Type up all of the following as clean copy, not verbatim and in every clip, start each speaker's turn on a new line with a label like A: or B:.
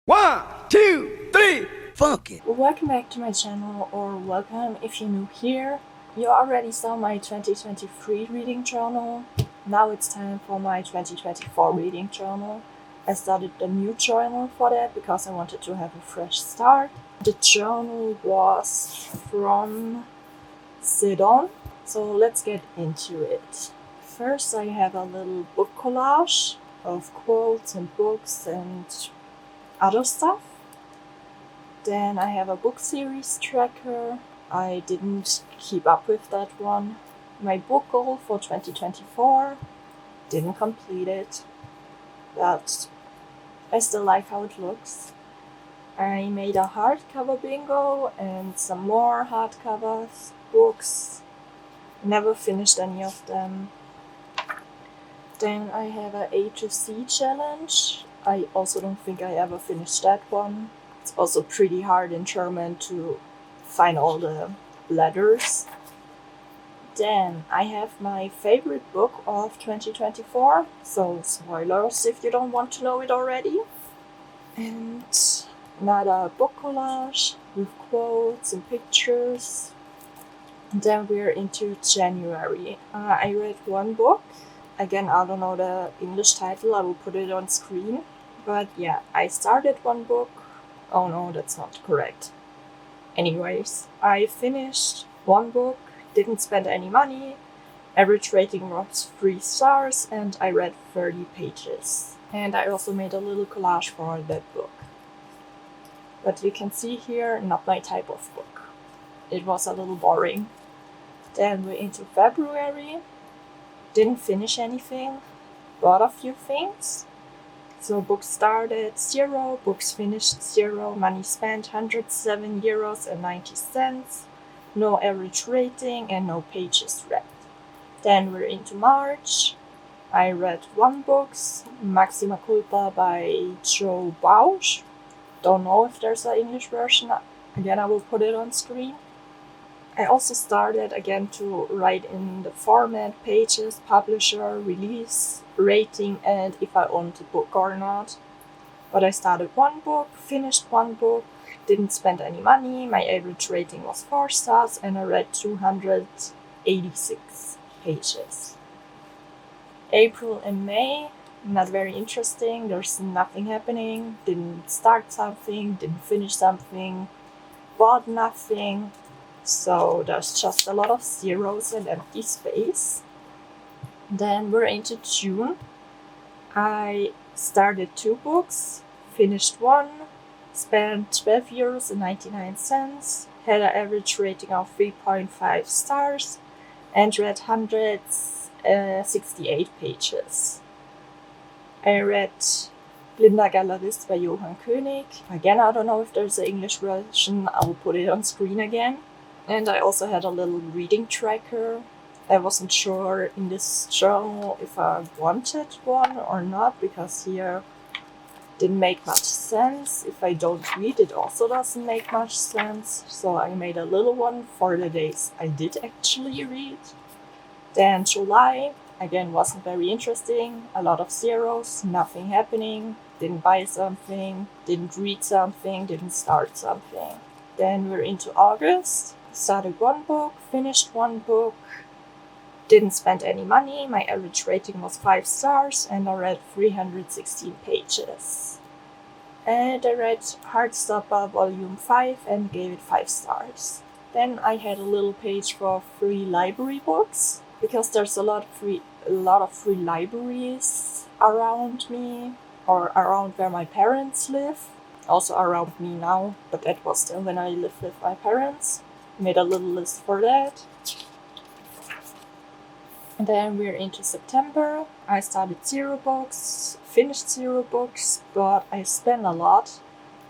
A: One, two, three, funk it.
B: Welcome back to my channel, or welcome if you're new here. You already saw my 2023 reading journal. Now it's time for my 2024 reading journal. I started a new journal for that because I wanted to have a fresh start. The journal was from Sidon, so let's get into it. First, I have a little book collage of quotes and books and other stuff. Then I have a book series tracker. I didn't keep up with that one. My book goal for 2024, didn't complete it, but I still like how it looks. I made a hardcover bingo and some more hardcovers, books. Never finished any of them. Then I have a A to C challenge. I also don't think I ever finished that one. It's also pretty hard in German to find all the letters. Then I have my favorite book of 2024, so spoilers if you don't want to know it already. And another book collage with quotes and pictures. And then we're into January. I read one book. Again, I don't know the English title, I will put it on screen. But yeah, I started one book. Oh no, that's not correct. Anyways, I finished one book, didn't spend any money, average rating was 3 stars, and I read 30 pages. And I also made a little collage for that book. But you can see here, not my type of book. It was a little boring. Then we're into February. Didn't finish anything, bought a few things. So books started 0, books finished 0, money spent €107.90, no average rating and no pages read. Then we're into March. I read one book, Maxima Culpa by Joe Bausch. Don't know if there's an English version. Again, I will put it on screen. I also started again to write in the format, pages, publisher, release, rating, and if I owned the book or not. But I started one book, finished one book, didn't spend any money, my average rating was 4 stars, and I read 286 pages. April and May, not very interesting, there's nothing happening, didn't start something, didn't finish something, bought nothing. So there's just a lot of zeros and empty space. Then we're into June. I started 2 books, finished one, spent €12.99, had an average rating of 3.5 stars, and read 168 pages. I read Linda Galerist by Johann König. Again, I don't know if there's an English version, I will put it on screen again. And I also had a little reading tracker. I wasn't sure in this journal if I wanted one or not, because here didn't make much sense. If I don't read, it also doesn't make much sense. So I made a little one for the days I did actually read. Then July, again, wasn't very interesting. A lot of zeros, nothing happening. Didn't buy something, didn't read something, didn't start something. Then we're into August. Started one book, finished one book, didn't spend any money, my average rating was 5 stars, and I read 316 pages. And I read Heartstopper Volume 5 and gave it 5 stars. Then I had a little page for free library books, because there's a lot of free libraries around me, or around where my parents live. Also around me now, but that was still when I lived with my parents. Made a little list for that. And then we're into September. I started 0 books, finished 0 books, but I spent a lot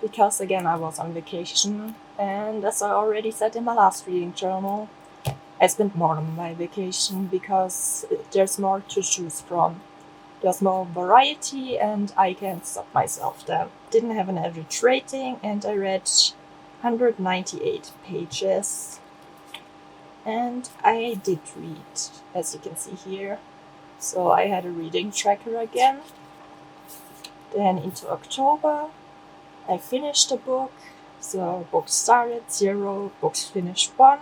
B: because again I was on vacation, and as I already said in my last reading journal, I spent more on my vacation because there's more to choose from. There's more variety and I can't stop myself then. Didn't have an average rating and I read 198 pages. And I did read, as you can see here. So I had a reading tracker again. Then into October, I finished a book, so book started 0, books finished 1,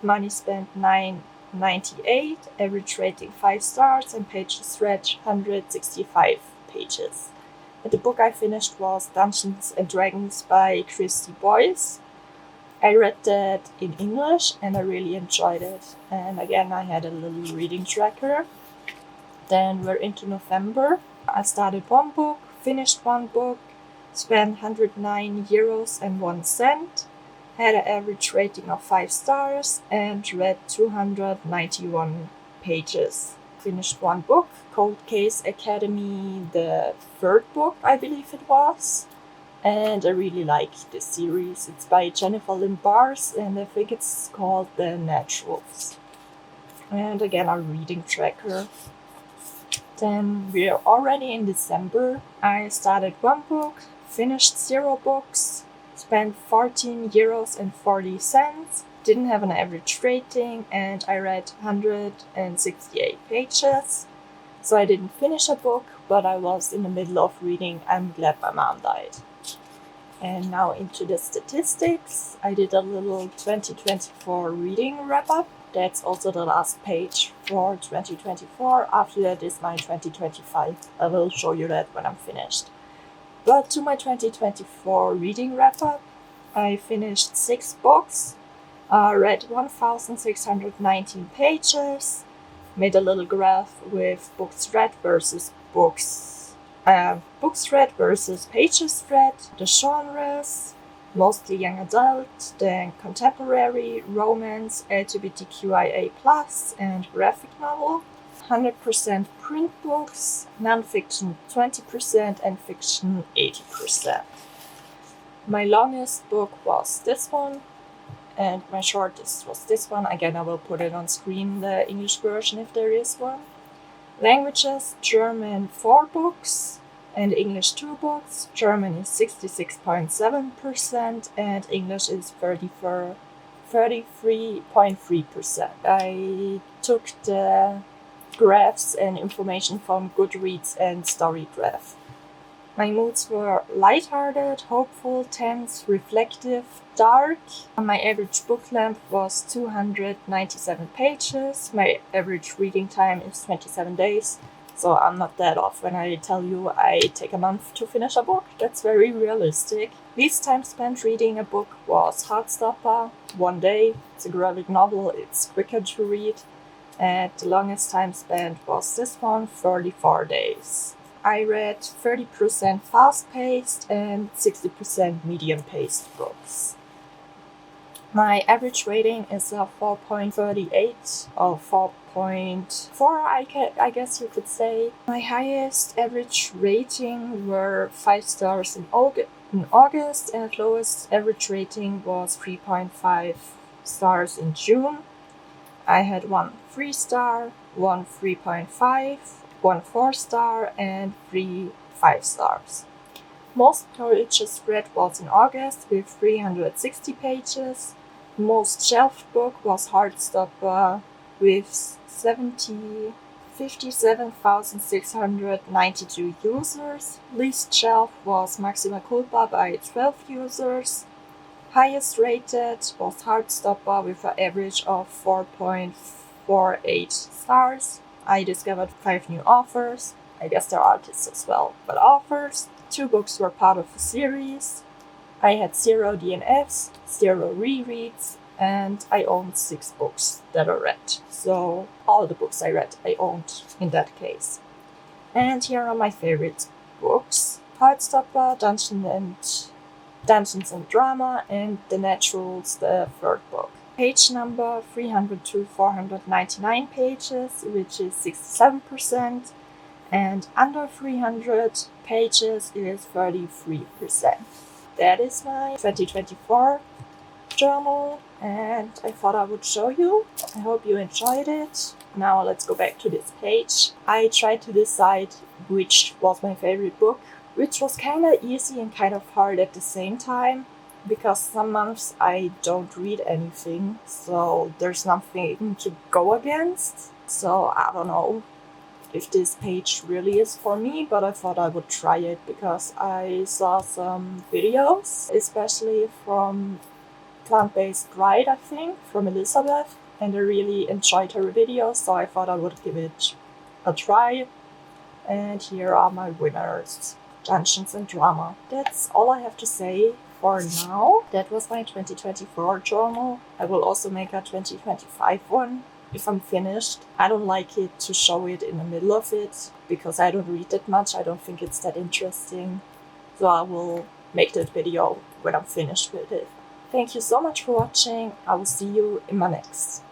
B: money spent 9.98, average rating 5 stars, and pages read 165 pages. And the book I finished was Dungeons and Dragons by Christy Boyce. I read that in English and I really enjoyed it. And again, I had a little reading tracker. Then we're into November. I started one book, finished one book, spent €109 and 1 cent, had an average rating of 5 stars, and read 291 pages. Finished one book, Cold Case Academy, the 3rd book, I believe it was. And I really like this series. It's by Jennifer Lynn Bars, and I think it's called The Naturals. And again, our reading tracker. Then we're already in December. I started one book, finished 0 books, spent €14 and 40 cents, didn't have an average rating, and I read 168 pages. So I didn't finish a book, but I was in the middle of reading I'm Glad My Mom Died. And now into the statistics. I did a little 2024 reading wrap-up. That's also the last page for 2024. After that is my 2025. I will show you that when I'm finished. But to my 2024 reading wrap-up, I finished 6 books, read 1,619 pages, made a little graph with books read versus books read versus pages read, the genres, mostly young adult, then contemporary, romance, LGBTQIA+, and graphic novel. 100% print books, non-fiction 20%, and fiction 80%. My longest book was this one, and my shortest was this one. Again, I will put it on screen, the English version if there is one. Languages, German 4 books and English 2 books. German is 66.7% and English is 33.3%. I took the graphs and information from Goodreads and StoryGraph. My moods were lighthearted, hopeful, tense, reflective, dark. My average book length was 297 pages. My average reading time is 27 days. So I'm not that off when I tell you I take a month to finish a book. That's very realistic. Least time spent reading a book was Heartstopper, 1 day. It's a graphic novel, it's quicker to read. And the longest time spent was this one, 34 days. I read 30% fast-paced and 60% medium-paced books. My average rating is a 4.38 or 4.4, I guess you could say. My highest average rating were 5 stars in August, and lowest average rating was 3.5 stars in June. I had 1 3-star, 1 3.5, 1 4-star, and 3 5 stars. Most pages read was in August with 360 pages. Most shelved book was Heartstopper with 57,692 users. Least shelved was Maxima Culpa by 12 users. Highest rated was Heartstopper with an average of 4.48 stars. I discovered 5 new authors. I guess they're artists as well, but authors. 2 books were part of a series. I had 0 DNFs, 0 rereads, and I owned 6 books that I read. So all the books I read, I owned in that case. And here are my favorite books. Heartstopper, Dungeons and Drama, and The Naturals, the 3rd book. Page number 300 to 499 pages, which is 67%, and under 300 pages is 33%. That is my 2024 journal, and I thought I would show you. I hope you enjoyed it. Now let's go back to this page. I tried to decide which was my favorite book, which was kind of easy and kind of hard at the same time, because some months I don't read anything, so there's nothing to go against. So I don't know. if this page really is for me, but I thought I would try it because I saw some videos, especially from Plant-Based Bride, I think, from Elizabeth, and I really enjoyed her videos, so I thought I would give it a try. And here are my winners. Dungeons and Drama. That's all I have to say for now. That was my 2024 journal. I will also make a 2025 one if I'm finished. I don't like it to show it in the middle of it because I don't read that much. I don't think it's that interesting. So I will make that video when I'm finished with it. Thank you so much for watching. I will see you in my next.